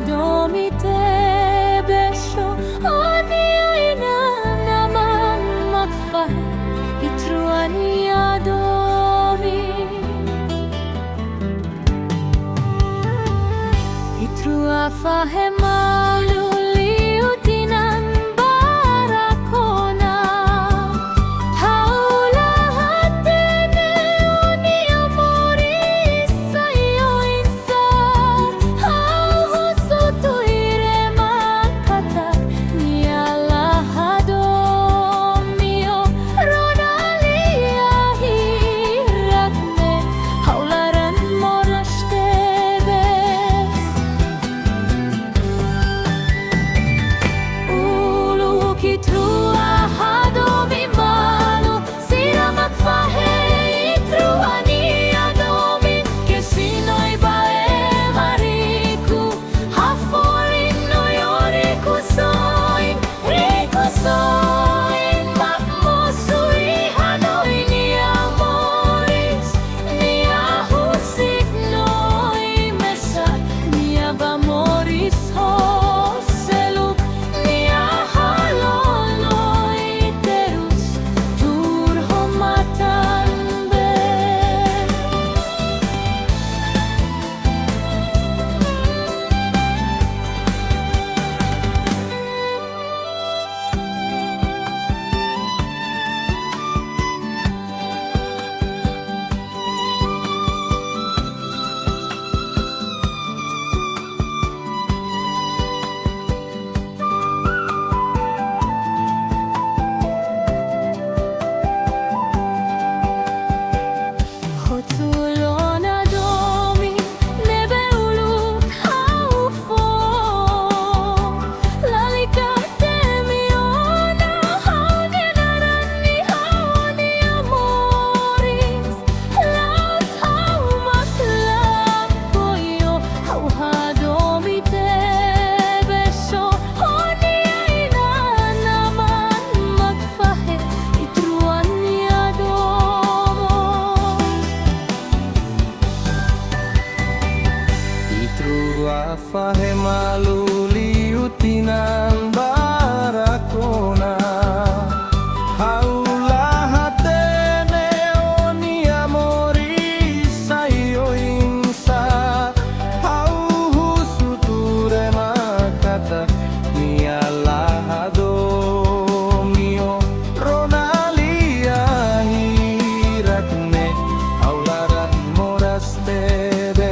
Hadomite besho Oni aina naman magfah Itruani adomi Itrua fahemalu liutinan barakona Haula hatene oni amori sayo insa Hauhusu tuire makatak niala hadomio Ronalia hirakne haularan morashtebe Kitrua hadomi malu sira magfahe itruani adomi kesinoy bae mariku haforin no yoriku soin riku soin makmosui hanoy ni amoris ni ahusik noy mesak ni abamoris hoseluk ni fahemalu liutinan barakona Haula hatene oni amori sayo insa Hauhusu ture makata niala hadomio Ronalia hirakne haularan morastebe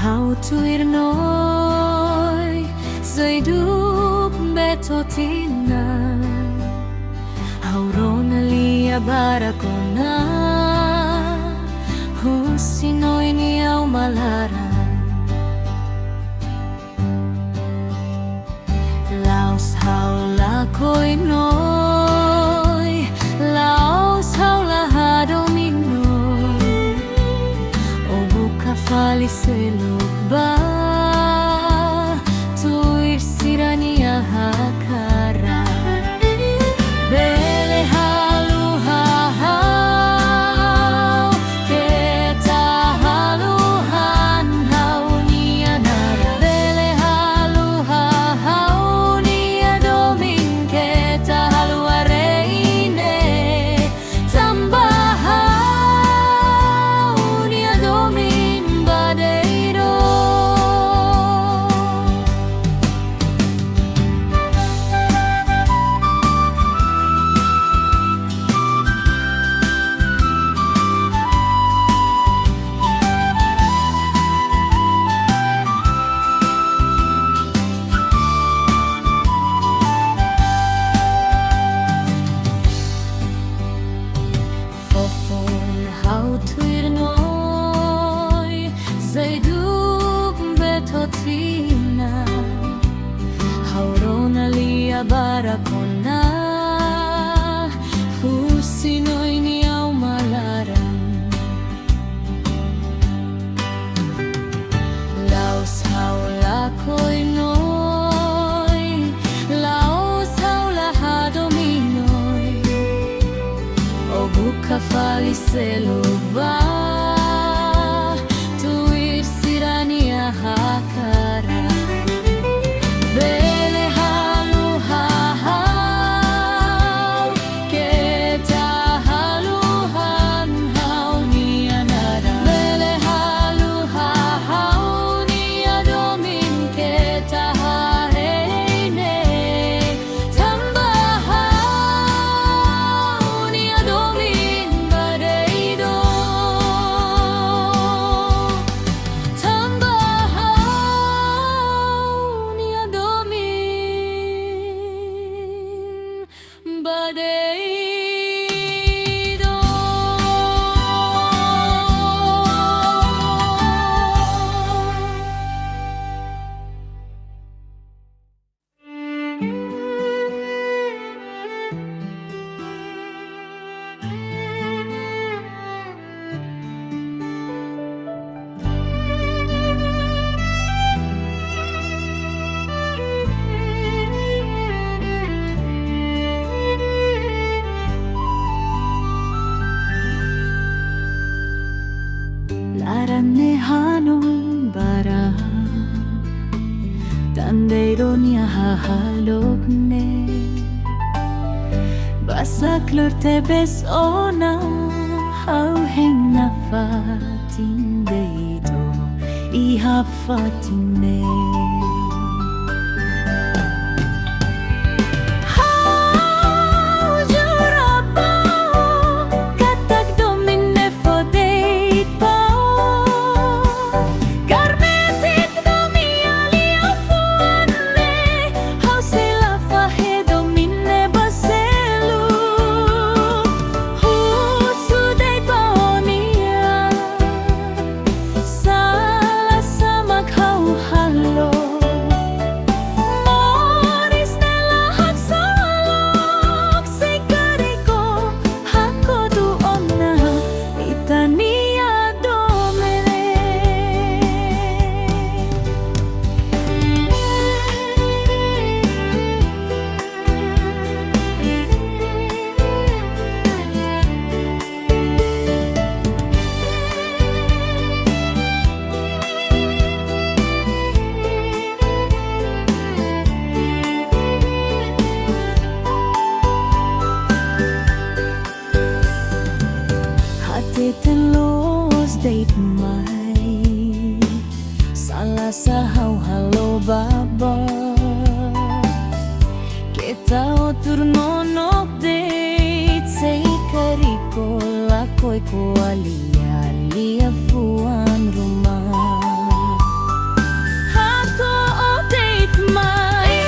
How to irnoi Zaiduk betotina Auronalia barakona Husinoi ni au malaran Laos haula koinoi Laos haula hadominoi O buka faliseluk ba Tuir sirania hakara Bele halu hahau Keta halu hahau Zayduk betotina Haurona lia barakona Husinoy niyaw malaran Laos haula ko'y noy Laos haula hadominoy O buka faliseluba Tuir sirania hakara Bele halu hahau Keta haluhan hau nianara Bele halu hahau niadomin Keta hareine Tambahau niadomin badaido Tambahau niadomin badaido Larane hanon bara Tandeiro niya hahalog ne Basaklor tebes ona Hauheng na fatin deito Iha fatine Los date mai Salah sahau halo baba Kita otur nonok date Say kariko lakoy ko alia fuan rumah Hato o date mai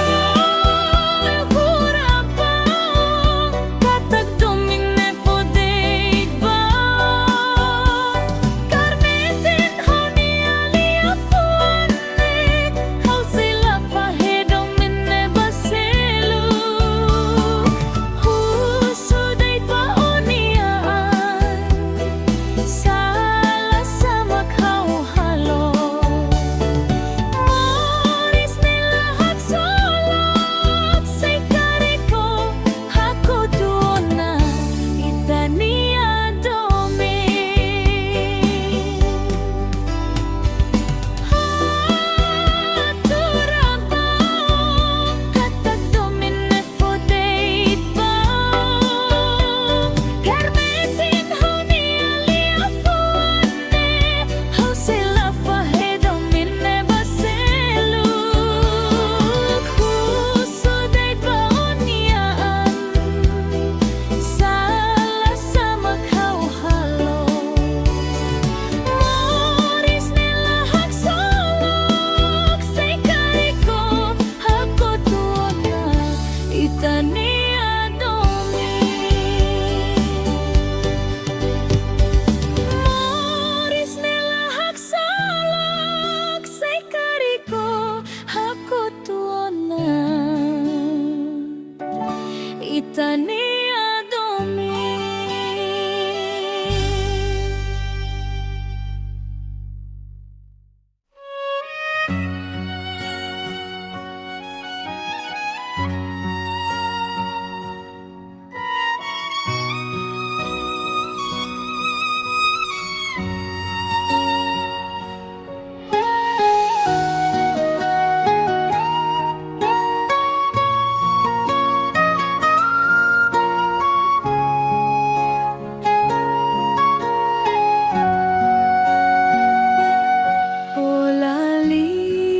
Oh lali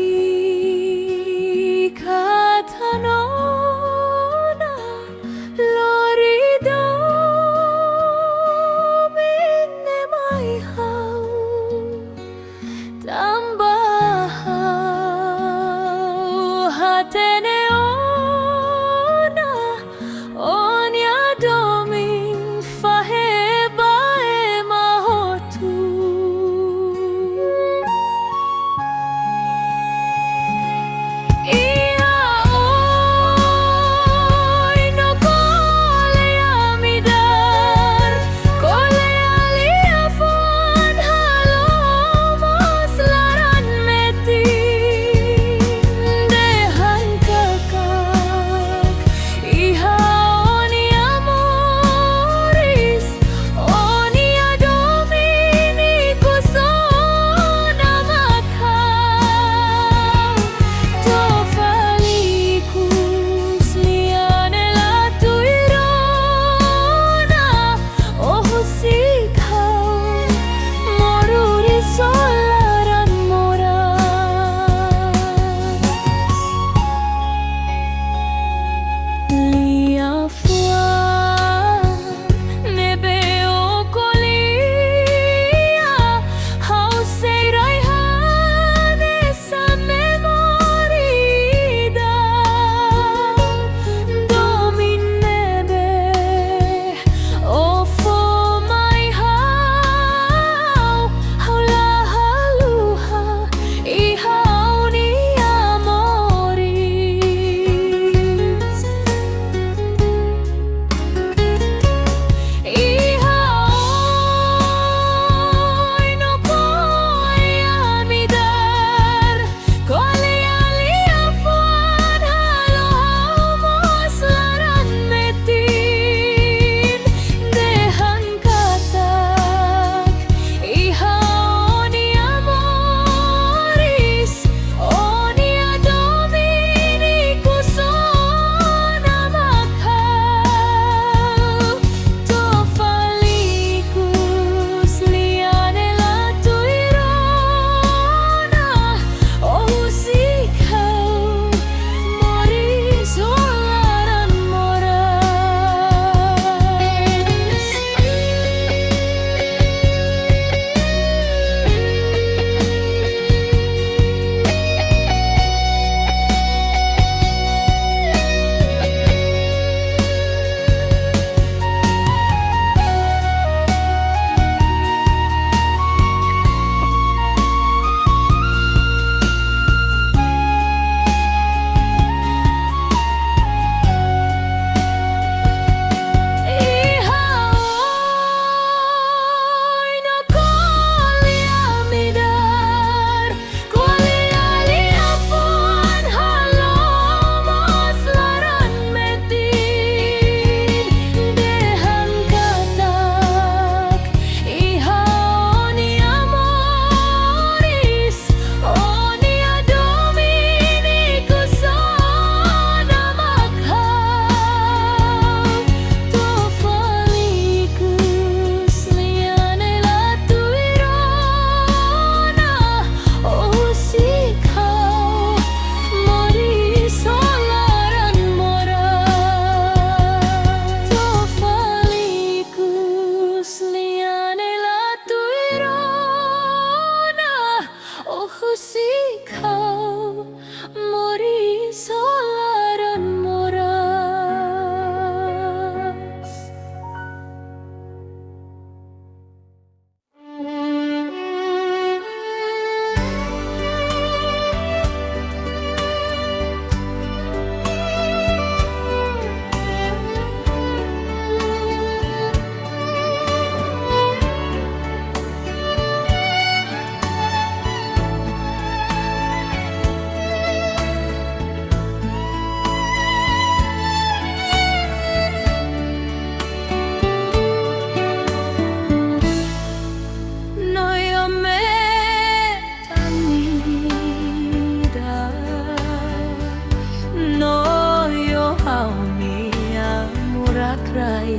murakrai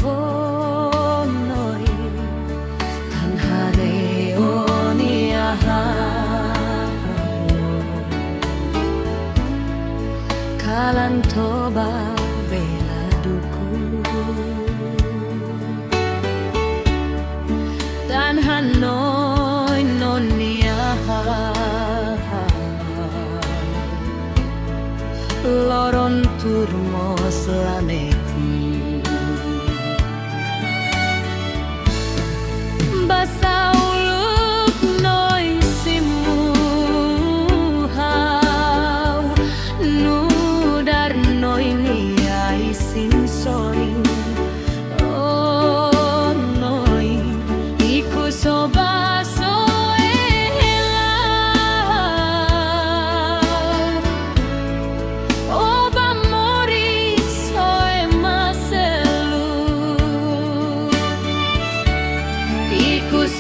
oh noi tan hare oni aha kalan toba bela duku dan hanoi nonia loron turmo slameti basauluk noi simu hau nudar noi niai sin soing oh noi iku soba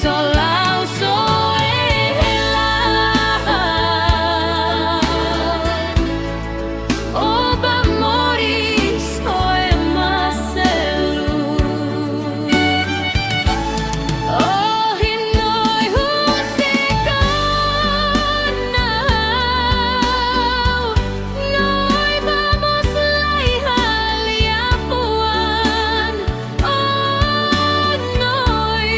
solau soela oba moris oe maselu oh hinoi husikanau noi vamos lai halia puan oh noi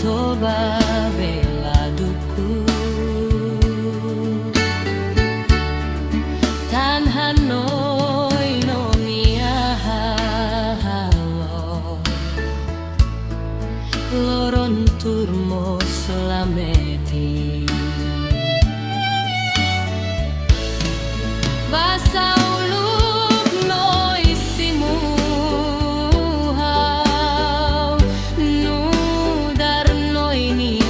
toba bela duku tan hanoi nonia halo loron turmo slameti basauluk noi simu hau nudar noi ni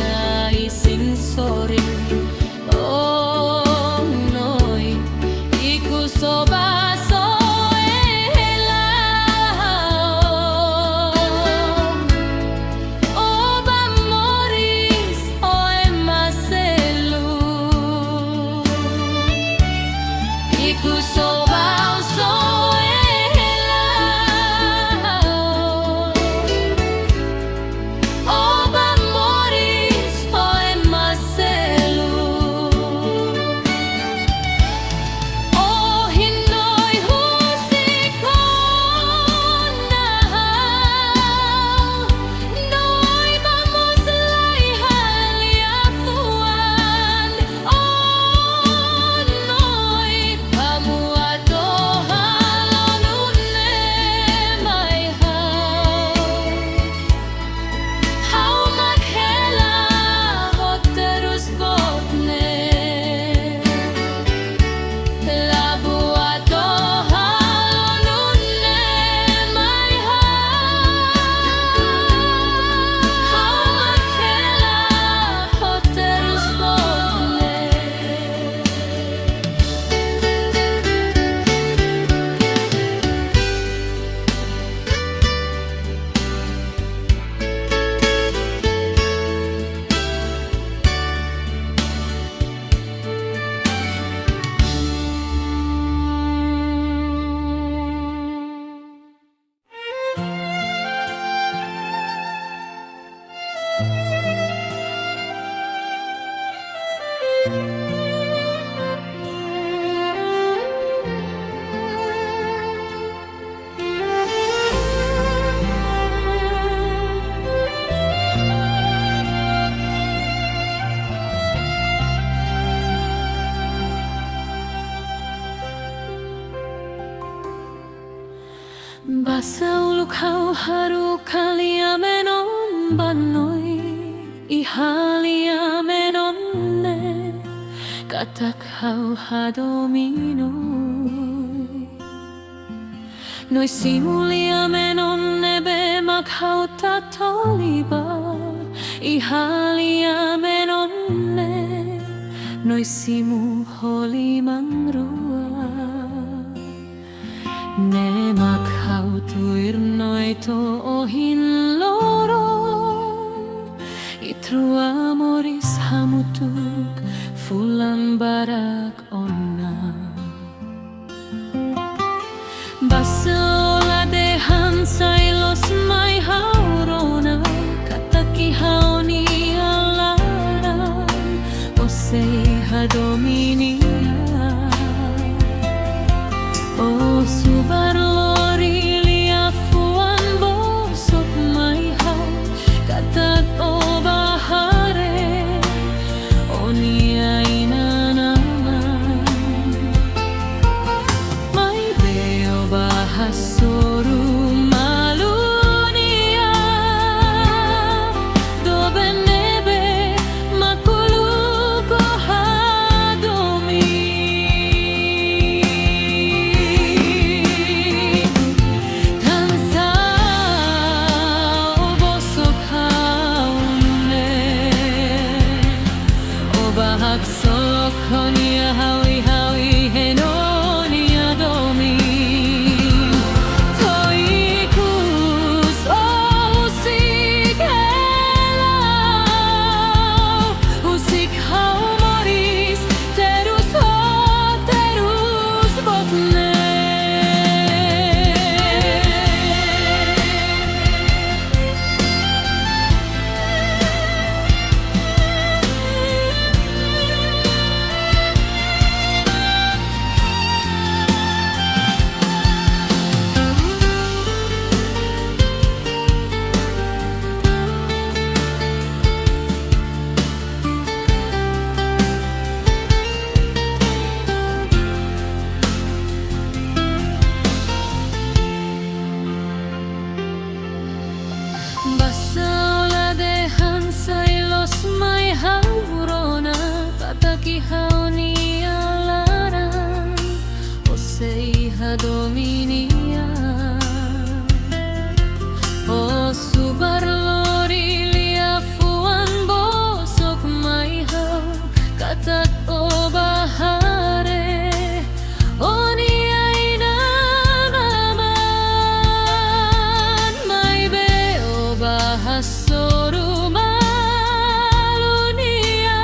Basa uluk hau haru kalia menon banoi ihalia menonne katak hau hadominoi noi simulia menonne be mak hau tatoliba ihalia menonne noi simu holi mangrua ne mak hau tuir noi to ohin loron itrua moris hamutuk fulan barak onna basola de hansai los mai haurona kataki haoni alara osei hadominia o subar lori lia fuan bosok mai hau katat o bahare onia inanama mai beo bahasoru malunia do benebe makulu kohadomi tansa o bosok haune o bahak solok honia hawi hawi henonia domi toikus o usik hau moris terus botne basola de hansai los mai haurona pataki haoni alara osei hadominia o subar lori lia fuan bosok mai hau katat o bahare onia inanaman mai beo bahasoru malunia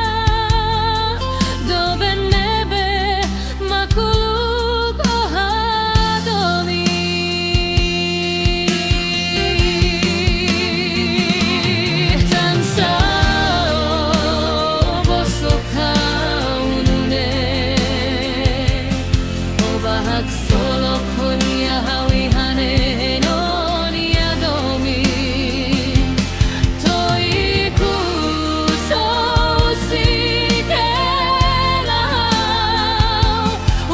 do benebe makulu kohadomi tansa o bosok haunune o bahak solok honia hawi hane nonia domi toikus o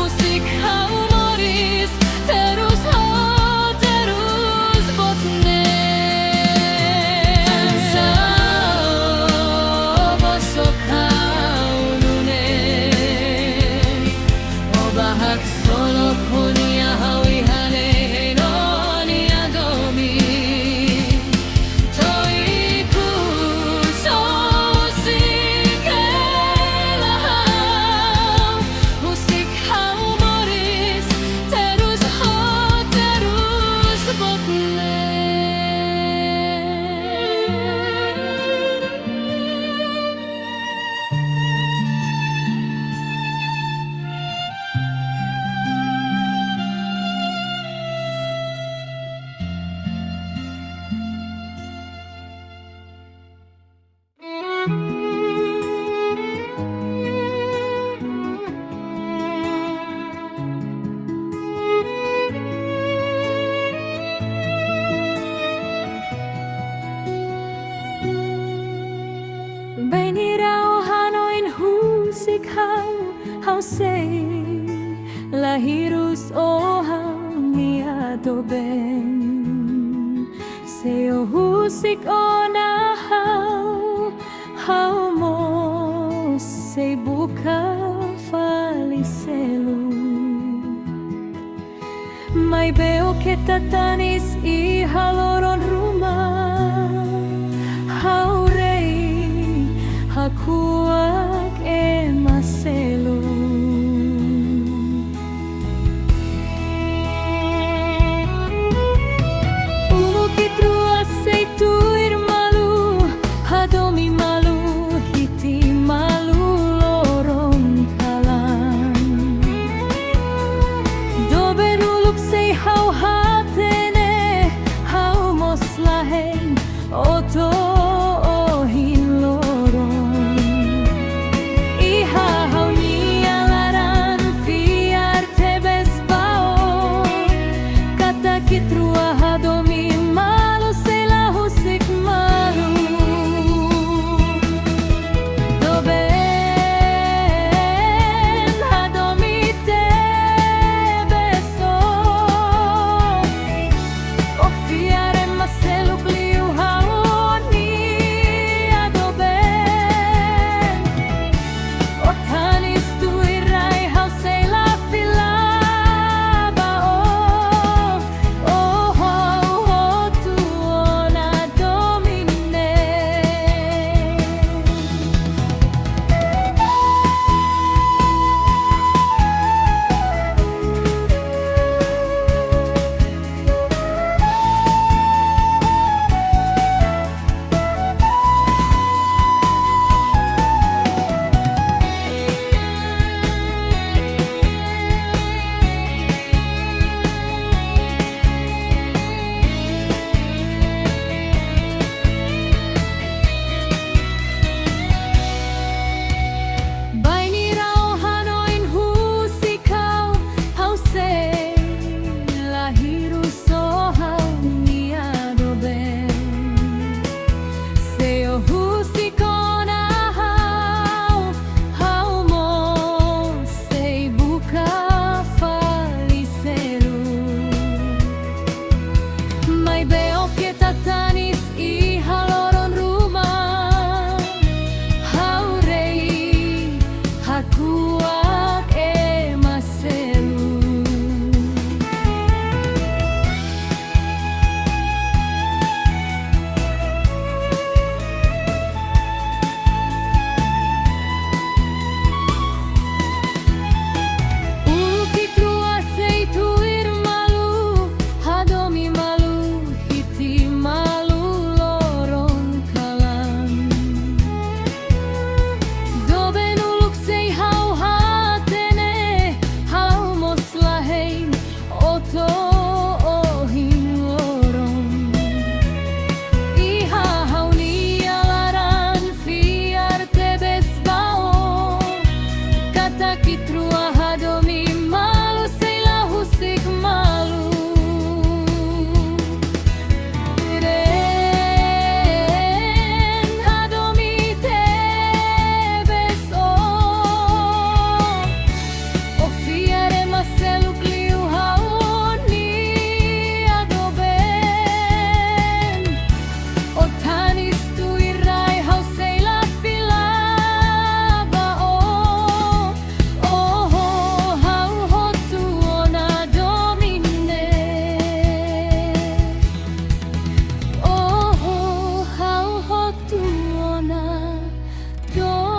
usik hau moris terus botne tansa o bosok haunune o bahak solok honia hawi hane nonia domi toikus o usik hau moris terus botne hau sei lahirus o hau nia do ben husik ona hau mo sei buka falicelu. Mai veo que tatanis y haloron rumah hau rei hakuak emaselu. Ulu kitru aceituir malu hadomi malu hiti malu lorong kalan. Doben uluk sei hau hatene hau moslahen oto ohin lorong. Iha hau nialaran fiar tebes bao kata kitrua hadomi malu sei la husik malu. Doben hadomi tebes o fiare maselu pliu haoni adoben o tanis tu irai hau sei la filaba o tu ona domine. Baini rau hanoin husikau hau sei lahiru so hau nia doben seo husikona hau mo sei buka falicelu. Mai veo que tatanis y haloron rumah hau rei hakuak emaselu. Ulu kitru aceituir malu hadomi malu hiti malu lorong kalan. Doben uluk sei hau hatene hau moslahein oto ohin lorong. Iha hau nialaran fiar tebes bao kata kitrua hadomi malu sei la husik malu. Ren hadomi tebes o fiare maselu pliu haoni adoben o tanis tu irai hau sei la filaba o hau hotu ona domine. Hau hotu ona domine.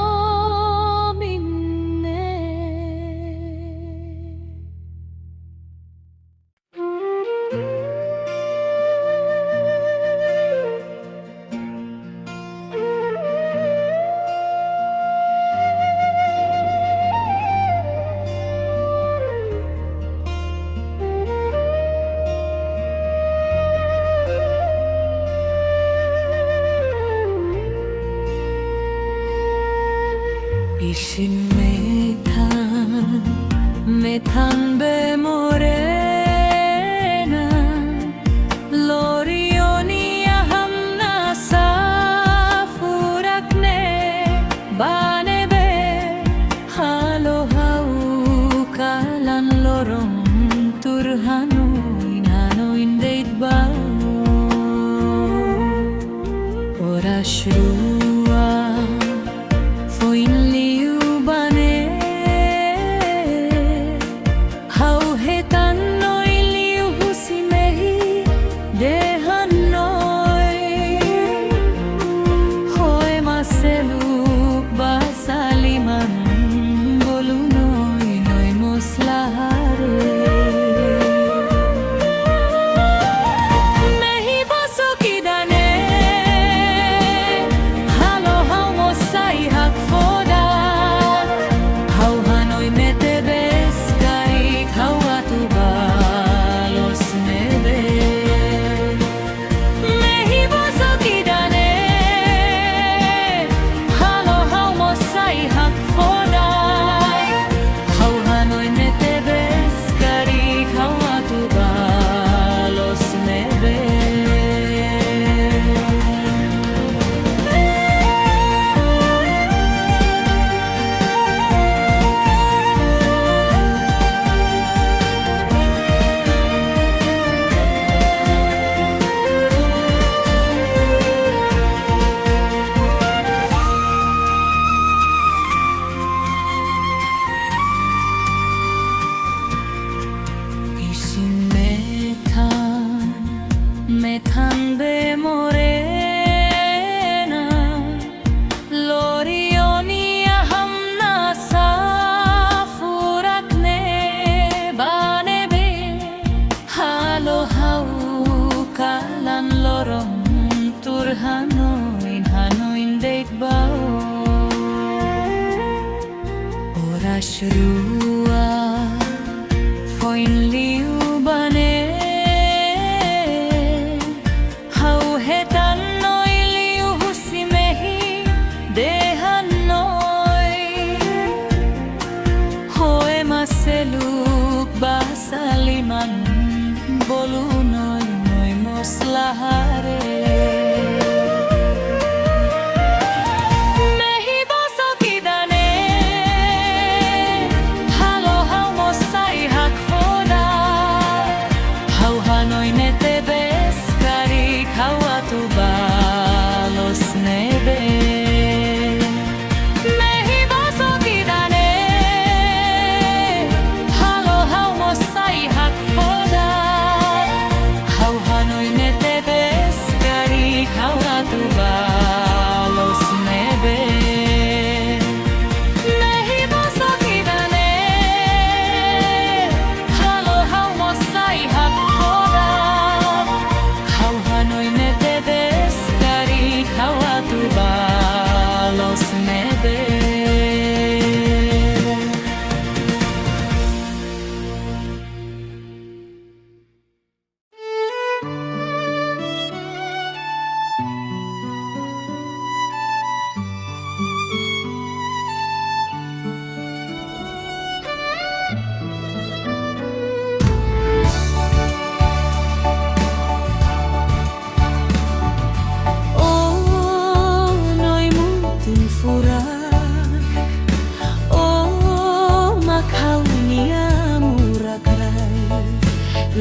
Isin metan be morena lorioni ahamna safurakne banebe halo hau kalan lorong turhanu inano indeit bao. tan de morena Lorionia hamna sa furakne banebe halo hau kalan lorong turhanoin hanoin dekbao ora shrua foin liu bane seluk basaliman bolu noy noy moslahare mehi boso kidane halo hau mosai hak foda hau hanoi nete beskari hau atu balos nebe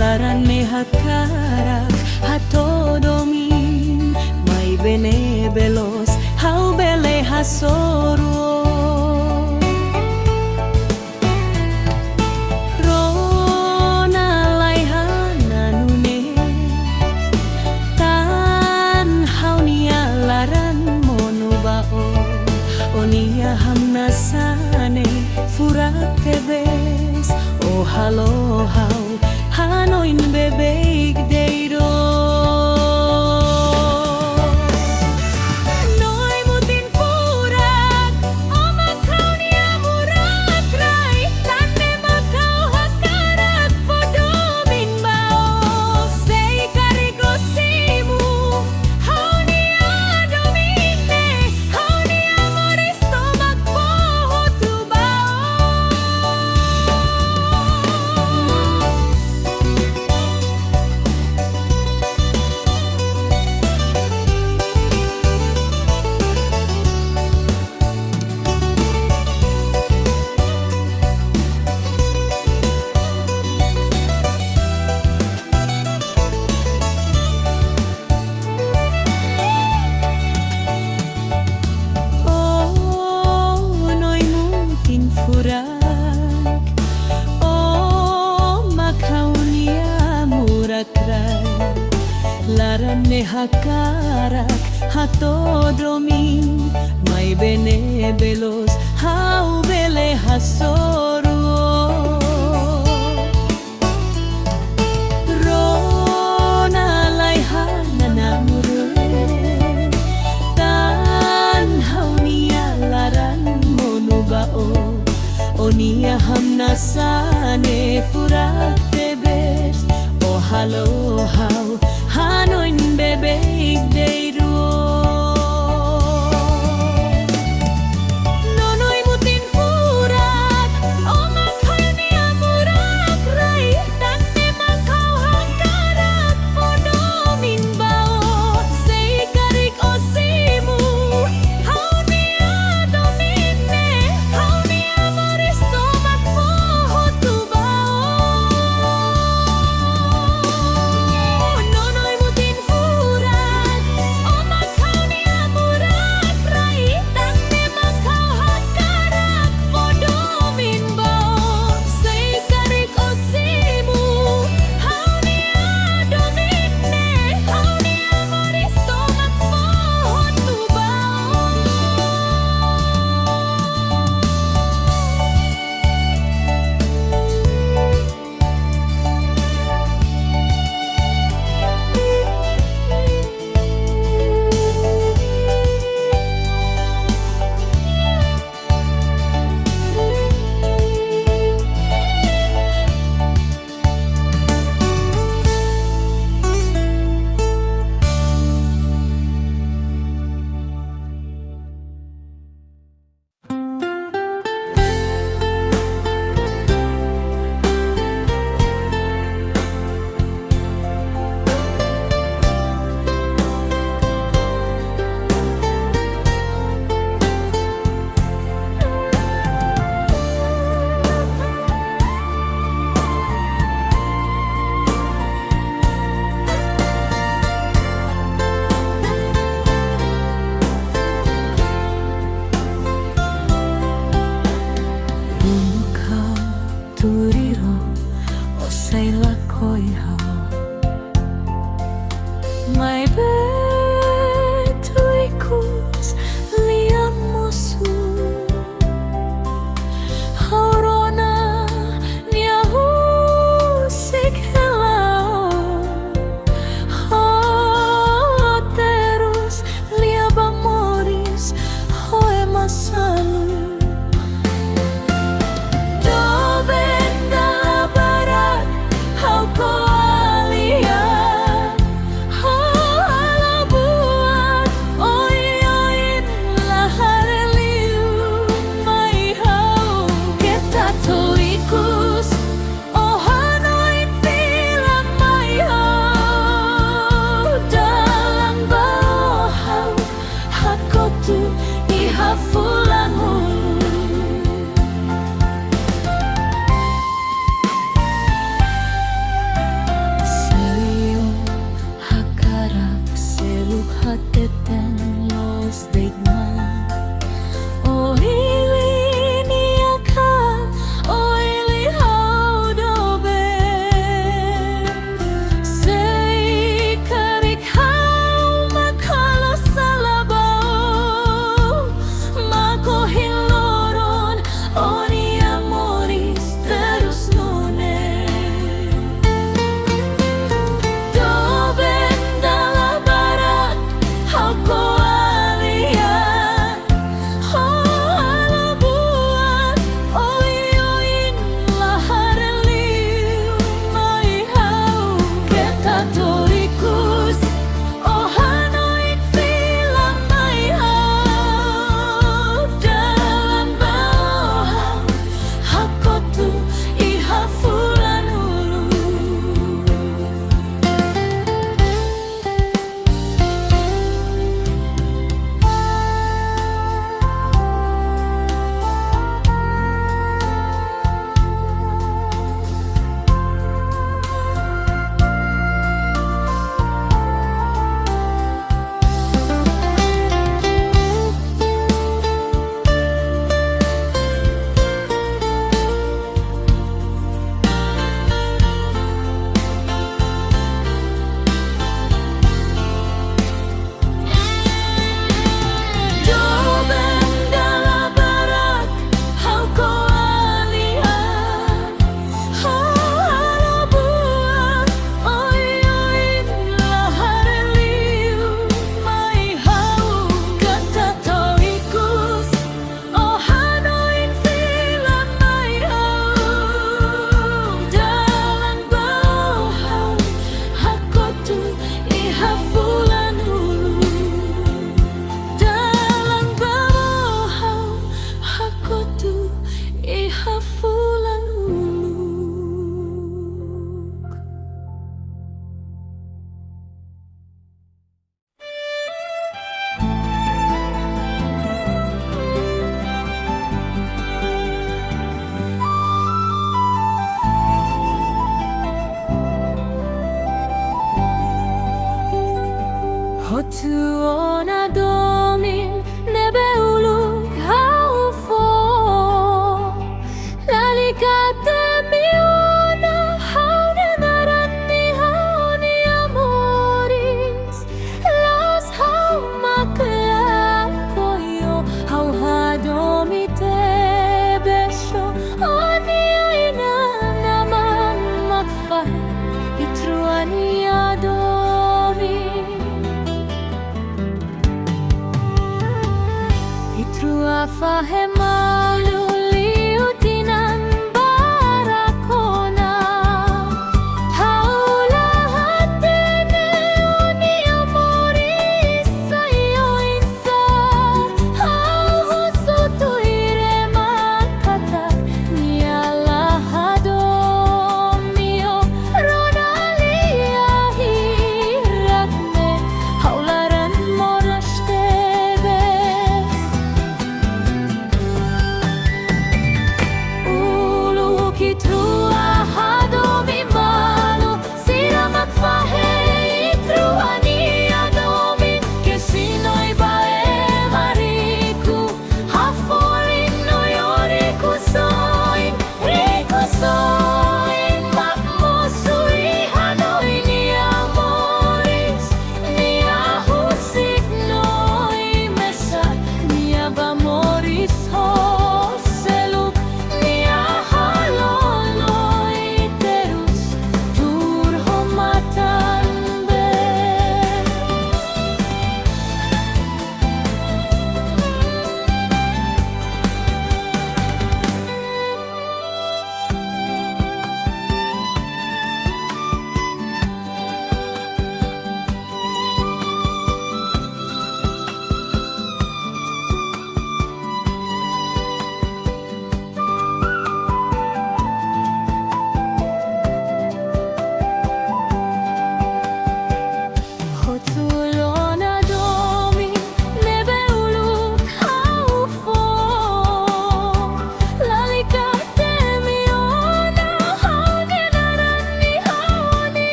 laran me hakarak hatodomin mai bene belos hau bele hasoro rona laihana nune tan haunia laran monubao onia hamna sane furak tebes oh halo hau hanoin bebeik deiro noi mutin furak oma kau nia murak rai tane makau hakarak fodomin bao sei kariko simu hau nia domine hau nia moris tomak poho tu bao larane hakarak hatodomin mai bene belos hau bele hasoru rona laihana namure tan haunia laran monubao onia hamna sane furak tebes oh halo hau hanoin bebeik deiro nonoi mutin furak oma kau nia murak rai tane makau hakarak fodomin bao sei karik osimu hau nia domine hau nia moris tomak poho tu bao May betuikus liam mosu Haurona nia husik helao Hoterus liab amoris hoe masalu Hotuona domin nebeuluk haufo Lalikate miona haudenarani hauni amoris Los haumaklakoyo hauhadomite besho Onia ina naman makfah itruani adomi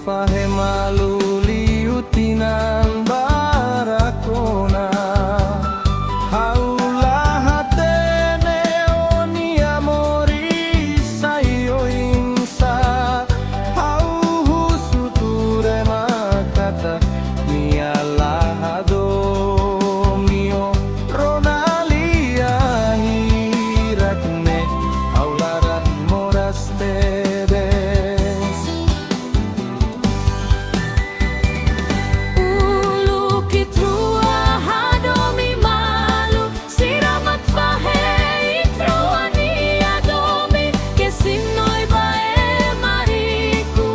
fahe malu liutinan barakona haula hatene oni amori sayo insa hau husuture makata mialahado mio ronalia hirakne haularan moras tedes Ulu kitrua hadomi malu siramat fahe itrua ni adomi kesinoi bae mariku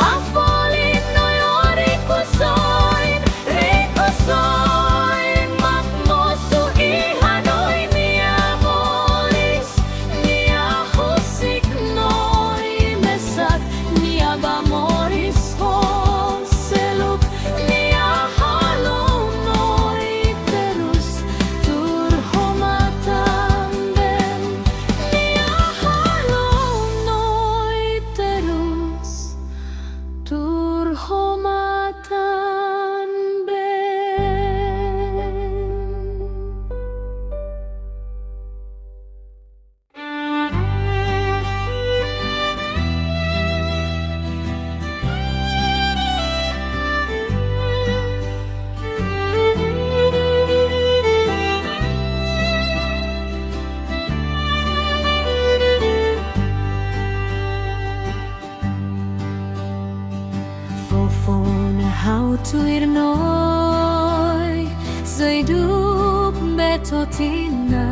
hafolin noi oriku soin riku soin makmosu ihanoi ni amoris ni ahusik noi mesak ni abamoris seluk ni ahalong noi terus turhomatan ben ni ahalong noi terus turhomatan ben Fofon hau tuir noi Zaiduk betotina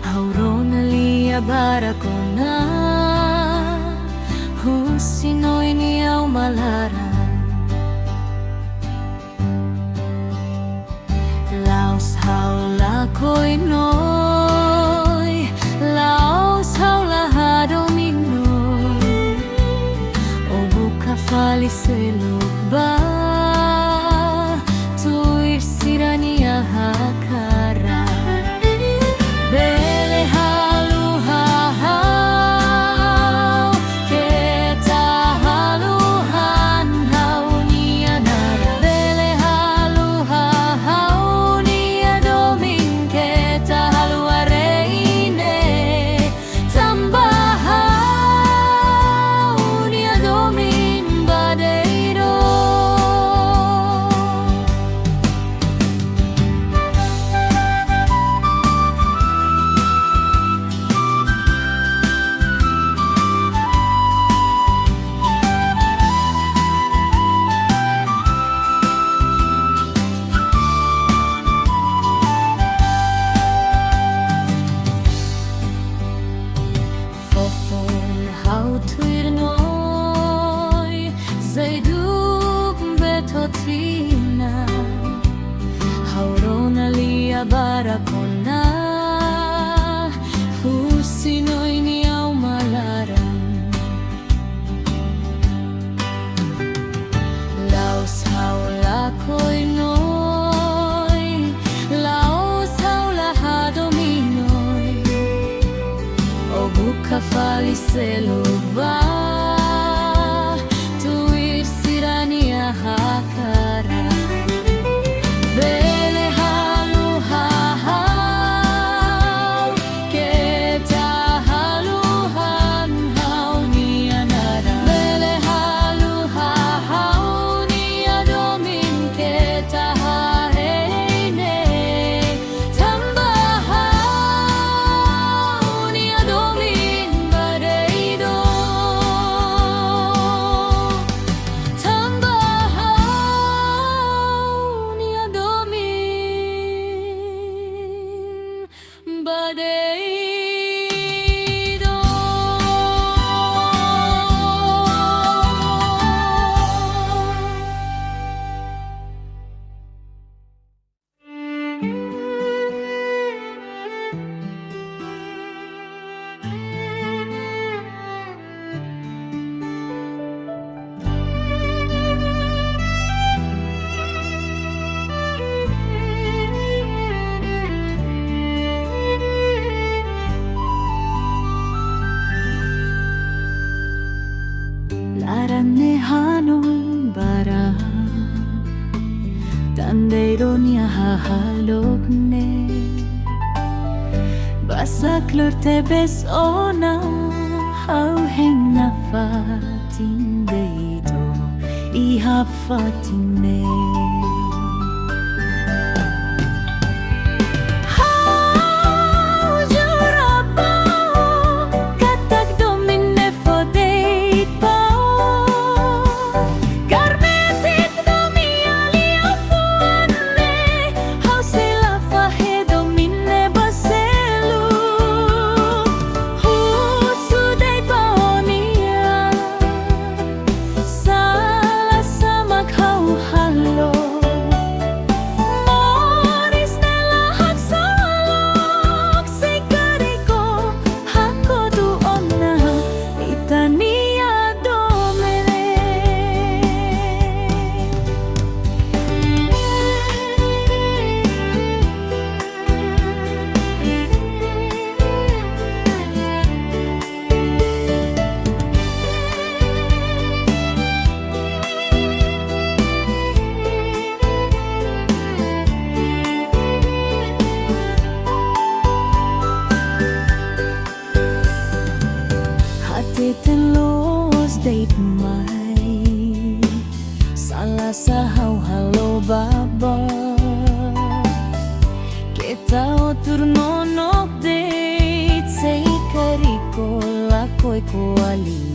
Haurona lia barakona Husinoi ni au malara Laos haula koi noi Laos haula hadominoi O buka fali selukba Tuir sirania hakara Bele halu hahau Keta halu hanhau nianara Bele halu hahau niadomin Keta halu areine Tambahau niadomin badeiro Fofon hau tuir noi Zaiduk betotina Haurona lia barakona Husinoi ni au malaran Laos haula koi noi Laos haula hadominoi O buka fali selukba Tuir sirania hakara Bele halu hahau Keta halu hanhau nianara Bele halu hahau niadomin Keta haheine Tambahau niadomin badeiro hanon bara Tandai ronya hahalok ne Basak lur tebes ona Hau heng na fatin deito Iha fatine Telos date mai Salah sahau halo baba Kita otur nonok date Say kariko lakoi kuali